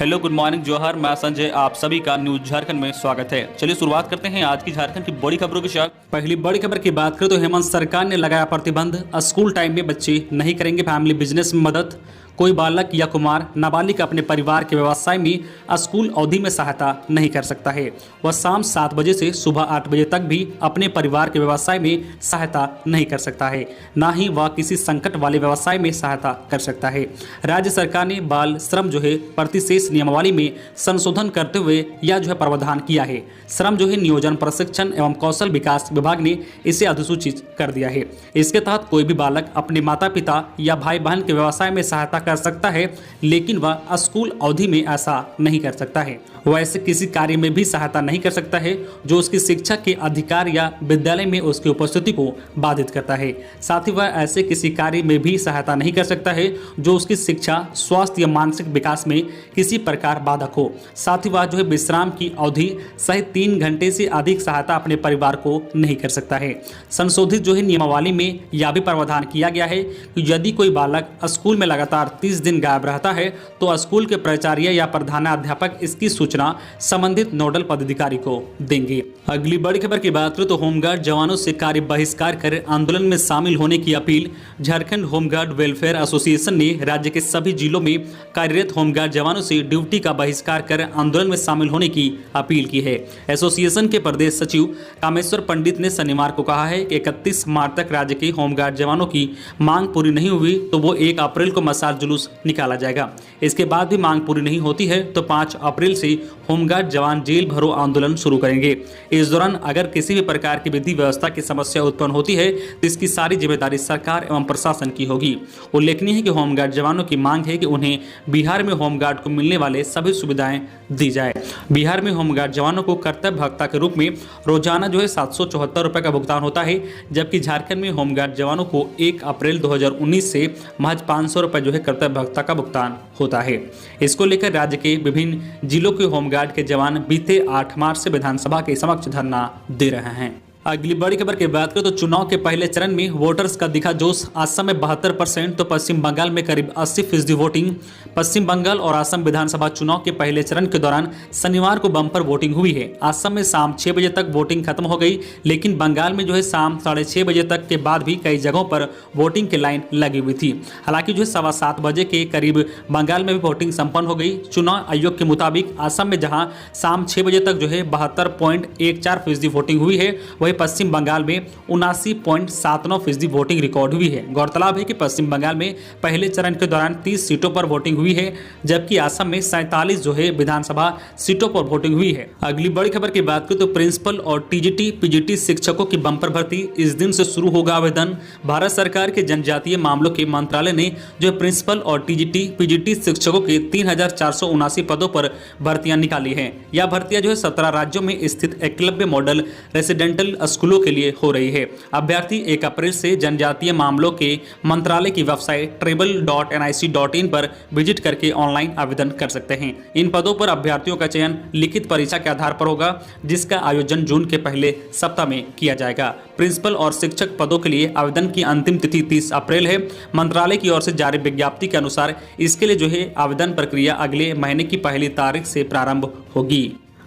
Hello, good morning, जोहर। मैं संजय, आप सभी का न्यूज झारखंड में स्वागत है। चलिए शुरुआत करते हैं आज की झारखंड की बड़ी खबरों के साथ। पहली बड़ी खबर की बात करें तो हेमंत सरकार ने लगाया प्रतिबंध। स्कूल टाइम में बच्चे नहीं करेंगे फैमिली बिजनेस में मदद। कोई बालक या कुमार नाबालिग अपने परिवार के व्यवसाय में स्कूल अवधि में सहायता नहीं कर सकता है। वह शाम 7 बजे से सुबह 8 बजे तक भी अपने परिवार के व्यवसाय में सहायता नहीं कर सकता है, ना ही वह किसी संकट वाले व्यवसाय में सहायता कर सकता है। राज्य सरकार ने बाल श्रम प्रतिशेष नियमावली में संशोधन करते हुए यह प्रावधान किया है। श्रम नियोजन प्रशिक्षण एवं कौशल विकास विभाग ने इसे अधिसूचित कर दिया है। इसके तहत कोई भी बालक अपने माता पिता या भाई बहन के व्यवसाय में सहायता कर सकता है, लेकिन वह स्कूल अवधि में ऐसा नहीं कर सकता है। वह ऐसे किसी कार्य में भी सहायता नहीं कर सकता है जो उसकी शिक्षा के अधिकार या विद्यालय में उसकी उपस्थिति को बाधित करता है। साथ ही वह ऐसे किसी कार्य में भी सहायता नहीं कर सकता है जो उसकी शिक्षा, स्वास्थ्य या मानसिक विकास में किसी प्रकार बाधक हो। साथ ही वह विश्राम की अवधि सहित 3 घंटे से अधिक सहायता अपने परिवार को नहीं कर सकता है। संशोधित नियमावली में यह भी प्रावधान किया गया है कि यदि कोई बालक स्कूल में लगातार 30 दिन गायब रहता है तो स्कूल के प्राचार्य या प्रधानाध्यापक इसकी सूचना संबंधित नोडल पदाधिकारी को देंगे। अगली बड़ी खबर की बात करें तो होमगार्ड जवानों से कार्य बहिष्कार कर आंदोलन में शामिल होने की appeal. Jharkhand home guard welfare association ने राज्य के सभी जिलों में कार्यरत होमगार्ड जवानों से ड्यूटी का बहिष्कार कर आंदोलन में शामिल होने की अपील की है। एसोसिएशन के प्रदेश सचिव कामेश्वर पंडित ने शनिवार को कहा है कि 31 मार्च तक राज्य के होमगार्ड जवानों की मांग पूरी नहीं हुई तो वो 1 अप्रैल को मशाल जुलूस निकाला जाएगा। इसके बाद भी मांग पूरी नहीं होती है तो 5 अप्रैल से होमगार्ड जवान जेल भरो आंदोलन शुरू करेंगे। इस दौरान अगर किसी भी प्रकार की विधि व्यवस्था की समस्या उत्पन्न होती है तो इसकी सारी जिम्मेदारी सरकार एवं प्रशासन की होगी। उल्लेखनीय है कि होमगार्ड जवानों की मांग है कि उन्हें बिहार में होमगार्ड को मिलने वाले सभी सुविधाएं दी जाए। बिहार में होमगार्ड जवानों को कर्तव्य भत्ता के रूप में रोजाना 774 रुपये का भुगतान होता है, जबकि झारखंड में होमगार्ड जवानों को 1 अप्रैल 2019 से महज 500 रुपये कर्तव्य भत्ता का भुगतान होता है। इसको लेकर राज्य के विभिन्न जिलों के होमगार्ड के जवान बीते 8 मार्च से विधानसभा के समक्ष धरना दे रहे हैं। अगली बड़ी खबर की बात करें तो चुनाव के पहले चरण में वोटर्स का दिखा जोश। असम में 72% तो पश्चिम बंगाल में करीब 80% वोटिंग। पश्चिम बंगाल और असम विधानसभा चुनाव के पहले चरण के दौरान शनिवार को बम्पर वोटिंग हुई है। असम में शाम 6 बजे तक वोटिंग खत्म हो गई, लेकिन बंगाल में शाम 6:30 बजे तक के बाद भी कई जगहों पर वोटिंग की लाइन लगी हुई थी। हालांकि 7:15 बजे के करीब बंगाल में भी वोटिंग संपन्न हो गई। चुनाव आयोग के मुताबिक असम में जहां शाम 6 बजे तक 72.14% वोटिंग हुई है, वहीं पश्चिम बंगाल में 79.79% वोटिंग रिकॉर्ड हुई है। गौरतलब है कि पश्चिम बंगाल में पहले चरण के दौरान 30 सीटों पर वोटिंग हुई है, जबकि असम में 47 विधानसभा सीटों पर वोटिंग हुई है। अगली बड़ी खबर की बात करें तो प्रिंसिपल और टीजीटी पीजीटी शिक्षकों की बम्पर भर्ती। इस दिन से शुरू होगा आवेदन। भारत सरकार के जनजातीय मामलों के मंत्रालय ने प्रिंसिपल और टीजीटी पीजीटी शिक्षकों के 3479 पदों पर भर्तियां निकाली हैं। यह भर्तियां 17 राज्यों में स्थित एकलव्य मॉडल रेसिडेंटल स्कूलों के लिए हो रही है। अभ्यर्थी 1 अप्रैल से जनजातीय मामलों के मंत्रालय की वेबसाइट tribal.nic.in पर विजिट करके ऑनलाइन आवेदन कर सकते हैं। इन पदों पर अभ्यर्थियों का चयन लिखित परीक्षा के आधार पर होगा, जिसका आयोजन जून के पहले सप्ताह में किया जाएगा। प्रिंसिपल और शिक्षक पदों के लिए आवेदन की अंतिम तिथि 30 अप्रैल है। मंत्रालय की ओर से जारी विज्ञप्ति के अनुसार इसके लिए आवेदन प्रक्रिया अगले महीने की 1 तारीख से प्रारंभ होगी।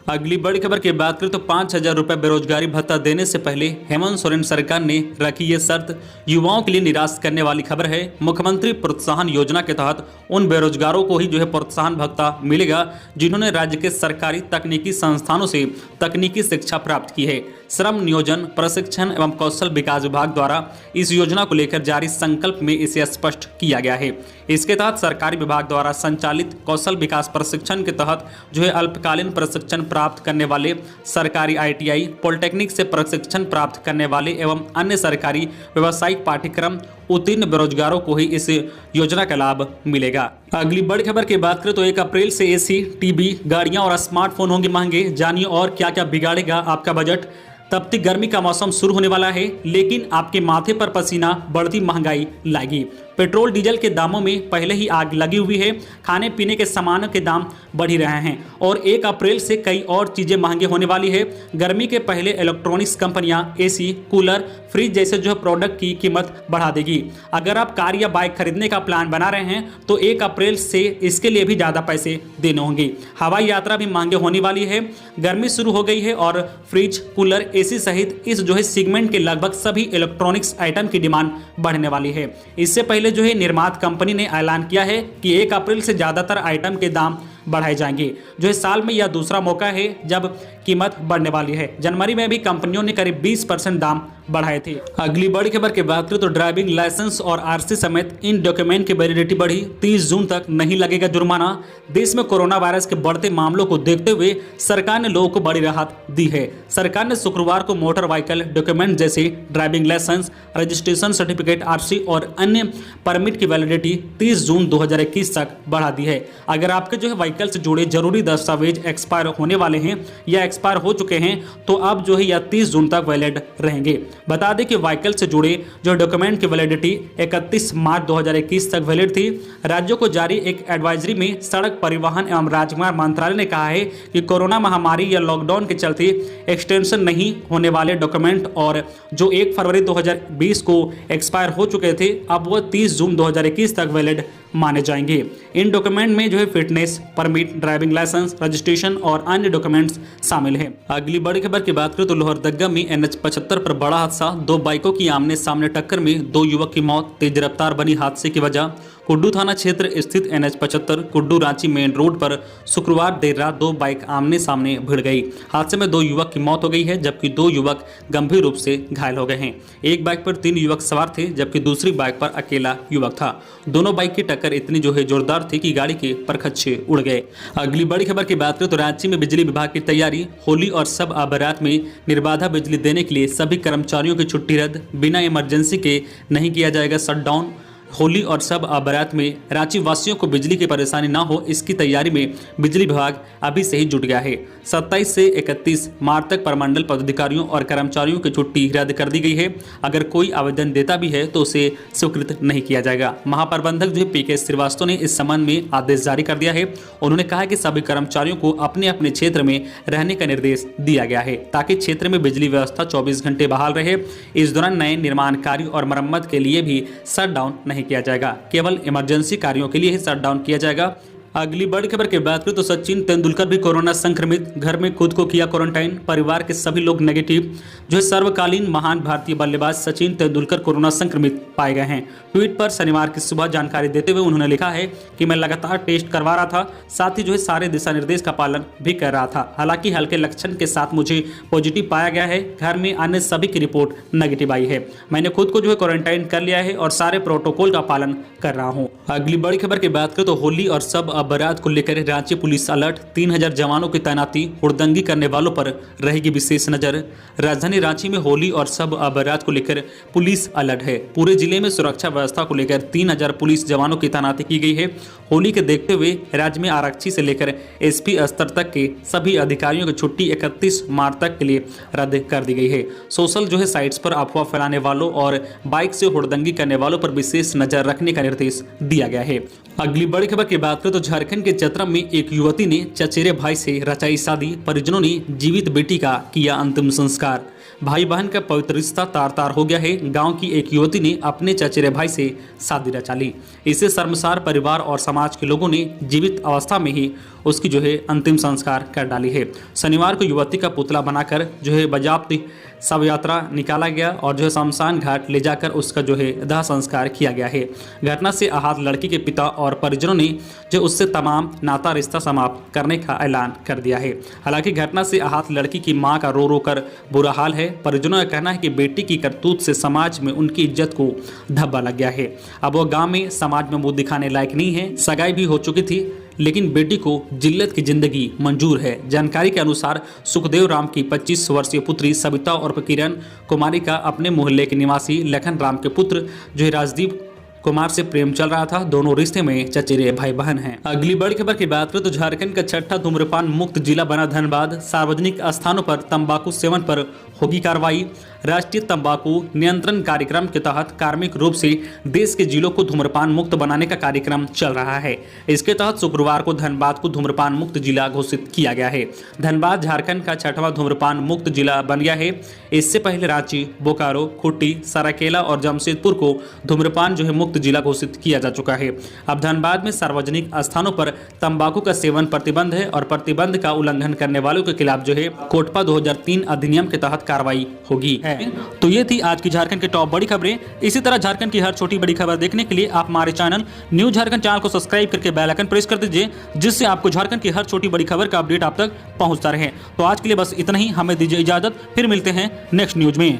अगली बड़ी खबर की बात करें तो 5,000 रुपये बेरोजगारी भत्ता देने से पहले हेमंत सोरेन सरकार ने रखी ये शर्त। युवाओं के लिए निराश करने वाली खबर है। मुख्यमंत्री प्रोत्साहन योजना के तहत उन बेरोजगारों को ही प्रोत्साहन भत्ता मिलेगा जिन्होंने राज्य के सरकारी तकनीकी संस्थानों से तकनीकी शिक्षा प्राप्त की है। श्रम नियोजन प्रशिक्षण एवं कौशल विकास विभाग द्वारा इस योजना को लेकर जारी संकल्प में इसे स्पष्ट किया गया है। इसके तहत सरकारी विभाग द्वारा संचालित कौशल विकास प्रशिक्षण के तहत अल्पकालीन प्रशिक्षण प्राप्त करने वाले, सरकारी ITI पॉलिटेक्निक से प्रशिक्षण प्राप्त करने वाले एवं अन्य सरकारी व्यावसायिक पाठ्यक्रम उत्तीर्ण बेरोजगारों को ही इस योजना का लाभ मिलेगा। अगली बड़ी खबर की बात करें तो 1 अप्रैल से AC, टीवी, गाड़ियां और स्मार्टफोन होंगे महंगे। जानिए और क्या क्या बिगाड़ेगा आपका बजट। तब तक गर्मी का मौसम शुरू होने वाला है, लेकिन आपके माथे पर पसीना बढ़ती महंगाई लाएगी। पेट्रोल डीजल के दामों में पहले ही आग लगी हुई है। खाने पीने के सामानों के दाम बढ़ ही रहे हैं और 1 अप्रैल से कई और चीजें महंगी होने वाली है। गर्मी के पहले इलेक्ट्रॉनिक्स कंपनियां एसी, कूलर, फ्रिज जैसे जो है प्रोडक्ट की कीमत बढ़ा देगी। अगर आप कार या बाइक खरीदने का प्लान बना रहे हैं तो 1 अप्रैल से इसके लिए भी ज़्यादा पैसे देने होंगे। हवाई यात्रा भी महंगे होने वाली है। गर्मी शुरू हो गई है और फ्रिज, कूलर, एसी सहित इस जो है सेगमेंट के लगभग सभी इलेक्ट्रॉनिक्स आइटम की डिमांड बढ़ने वाली है। इससे पहले जो है निर्माता कंपनी ने ऐलान किया है कि 1 अप्रैल से ज्यादातर आइटम के दाम बढ़ाए जाएंगे। जो है साल में यह दूसरा मौका है जब कीमत बढ़ने वाली है। जनवरी में भी कंपनियों ने करीब 20% दाम बढ़ाए थे। अगली बड़ी खबर की बात करें तो ड्राइविंग लाइसेंस और आरसी समेत इन डॉक्यूमेंट की वैलिडिटी बढ़ी। 30 जून तक नहीं लगेगा जुर्माना। देश में कोरोना वायरस के बढ़ते मामलों को देखते हुए सरकार ने लोगों को बड़ी राहत दी है। सरकार ने शुक्रवार को मोटर व्हीकल डॉक्यूमेंट जैसे driving licence, registration certificate, RC और अन्य परमिट की वैलिडिटी 30 जून 2021 तक बढ़ा दी है। अगर आपके जो है व्हीकल से जुड़े जरूरी दस्तावेज एक्सपायर होने वाले हैं या एक्सपायर हो चुके हैं तो अब जो है यह 30 जून तक वैलिड रहेंगे। बता दें कि व्हीकल से जुड़े जो डॉक्यूमेंट की वैलिडिटी 31 मार्च 2021 तक वैलिड थी। राज्यों को जारी एक एडवाइजरी में सड़क परिवहन एवं राजमार्ग मंत्रालय ने कहा है कि कोरोना महामारी या लॉकडाउन के चलते एक्सटेंशन नहीं होने वाले डॉक्यूमेंट और जो 1 फरवरी 2020 को एक्सपायर हो चुके थे अब वह 30 जून 2021 तक वैलिड माने जाएंगे। इन डॉक्यूमेंट में जो है fitness permit, driving licence, registration और अन्य डॉक्यूमेंट्स शामिल हैं। अगली बड़ी खबर की बात करें तो लोहरदगा में NH-75 पर बड़ा हादसा। 2 बाइकों की आमने सामने टक्कर में 2 युवक की मौत। तेज रफ्तार बनी हादसे की वजह। कुड्डू थाना क्षेत्र स्थित NH-75 कुड्डू रांची मेन रोड पर शुक्रवार देर रात 2 बाइक आमने सामने भिड़ गई। हादसे में 2 युवक की मौत हो गई है जबकि 2 युवक गंभीर रूप से घायल हो गए हैं। एक बाइक पर 3 युवक सवार थे जबकि दूसरी बाइक पर अकेला युवक था। दोनों बाइक की टक्कर इतनी जो है जोरदार थी कि गाड़ी के परखच्चे उड़ गए। अगली बड़ी खबर की बात करें तो रांची में बिजली विभाग की तैयारी। होली और सब बारात में निर्बाधा बिजली देने के लिए सभी कर्मचारियों की छुट्टी रद्द। बिना इमरजेंसी के नहीं किया जाएगा शटडाउन। होली और सब बारात में रांची वासियों को बिजली की परेशानी ना हो, इसकी तैयारी में बिजली विभाग अभी से ही जुट गया है। 27 से 31 मार्च तक प्रमंडल पदाधिकारियों और कर्मचारियों की छुट्टी रद्द कर दी गई है। अगर कोई आवेदन देता भी है तो उसे स्वीकृत नहीं किया जाएगा। महाप्रबंधक जो PK श्रीवास्तव ने इस संबंध में आदेश जारी कर दिया है। उन्होंने कहा कि सभी कर्मचारियों को अपने अपने क्षेत्र में रहने का निर्देश दिया गया है ताकि क्षेत्र में बिजली व्यवस्था 24 घंटे बहाल रहे। इस दौरान नए निर्माण कार्य और मरम्मत के लिए भी शटडाउन नहीं किया जाएगा। केवल इमरजेंसी कार्यों के लिए ही शटडाउन किया जाएगा। अगली बड़ी खबर की बात करें तो सचिन तेंदुलकर भी कोरोना संक्रमित। घर में खुद को किया क्वारंटाइन। परिवार के सभी लोग नेगेटिव। जो है सर्वकालीन महान भारतीय बल्लेबाज सचिन तेंदुलकर कोरोना संक्रमित पाए गए हैं। ट्वीट पर शनिवार की सुबह जानकारी देते हुए उन्होंने लिखा है कि मैं लगातार टेस्ट करवा रहा था, साथ ही जो है सारे दिशा निर्देश का पालन भी कर रहा था। हालांकि हल्के लक्षण के साथ मुझे पॉजिटिव पाया गया है। घर में अन्य सभी की रिपोर्ट नेगेटिव आई है। मैंने खुद को जो है क्वारंटाइन कर लिया है और सारे प्रोटोकॉल का पालन कर रहा हूँ। अगली बड़ी खबर की बात करें तो होली और सब बारात को लेकर रांची पुलिस अलर्ट। 3000 जवानों की तैनाती। हुड़दंगी करने वालों पर रहेगी विशेष नजर। राजधानी रांची में होली और सब बारात को लेकर पुलिस अलर्ट है। पूरे जिले में सुरक्षा व्यवस्था को लेकर 3000 पुलिस जवानों की तैनाती की गई है। होली के देखते हुए राज्य में आरक्षी से लेकर SP स्तर तक के सभी अधिकारियों की छुट्टी 31 मार्च तक के लिए रद्द कर दी गई है। सोशल जो है साइट्स पर अफवाह फैलाने वालों और बाइक से हुड़दंगी करने वालों पर विशेष नजर रखने का निर्देश दिया गया है। अगली बड़ी खबर की बात करें तो झारखंड के चतरा में एक युवती ने चचेरे भाई से रचाई शादी। परिजनों ने जीवित बेटी का किया अंतिम संस्कार। भाई बहन का पवित्र रिश्ता तार तार हो गया है। गांव की एक युवती ने अपने चचेरे भाई से शादी रचा ली। इसे शर्मसार परिवार और समाज के लोगों ने जीवित अवस्था में ही उसकी जो है अंतिम संस्कार कर डाली है। शनिवार को युवती का पुतला बनाकर जो है बाजाबती शव यात्रा निकाला गया और जो है शमशान घाट ले जाकर उसका जो है दाह संस्कार किया गया है। घटना से आहत लड़की के पिता और परिजनों ने जो उससे तमाम नाता रिश्ता समाप्त करने का ऐलान कर दिया है। हालांकि घटना से आहत लड़की की मां का रो रो कर बुरा हाल है। परिजनों का कहना है कि बेटी की करतूत से समाज में उनकी इज्जत को धब्बा लग गया है। अब वो गाँव में समाज में मुंह दिखाने लायक नहीं है। सगाई भी हो चुकी थी लेकिन बेटी को जिल्लत की जिंदगी मंजूर है। जानकारी के अनुसार सुखदेव राम की 25 वर्षीय पुत्री सविता और किरण कुमारी का अपने मोहल्ले के निवासी लखन राम के पुत्र जो है राजदीप कुमार से प्रेम चल रहा था। दोनों रिश्ते में चचेरे भाई बहन हैं। अगली बड़ी खबर की बात करें तो झारखंड का छठा धूम्रपान मुक्त जिला बना धनबाद। सार्वजनिक स्थानों पर तंबाकू सेवन पर होगी कार्रवाई। राष्ट्रीय तंबाकू नियंत्रण कार्यक्रम के तहत कार्मिक रूप से देश के जिलों को धूम्रपान मुक्त बनाने का कार्यक्रम चल रहा है। इसके तहत शुक्रवार को धनबाद को धूम्रपान मुक्त जिला घोषित किया गया है। धनबाद झारखंड का छठवां धूम्रपान मुक्त जिला बन गया है। इससे पहले रांची, बोकारो, खूंटी, सरायकेला और जमशेदपुर को धूम्रपान मुक्त जिला घोषित किया जा चुका है। अब धनबाद में सार्वजनिक स्थानों पर तंबाकू का सेवन प्रतिबंध है और प्रतिबंध का उल्लंघन करने वालों के खिलाफ कोटपा 2003 अधिनियम के तहत कार्रवाई होगी। तो ये थी आज की झारखंड की टॉप बड़ी खबरें। इसी तरह झारखंड की हर छोटी बड़ी खबर देखने के लिए आप हमारे चैनल न्यूज झारखंड चैनल को सब्सक्राइब करके बेल आइकन प्रेस कर दीजिए, जिससे आपको झारखंड की हर छोटी बड़ी खबर का अपडेट आप तक पहुंचता रहे। तो आज के लिए बस इतना ही। हमें दीजिए इजाजत, फिर मिलते हैं नेक्स्ट न्यूज में।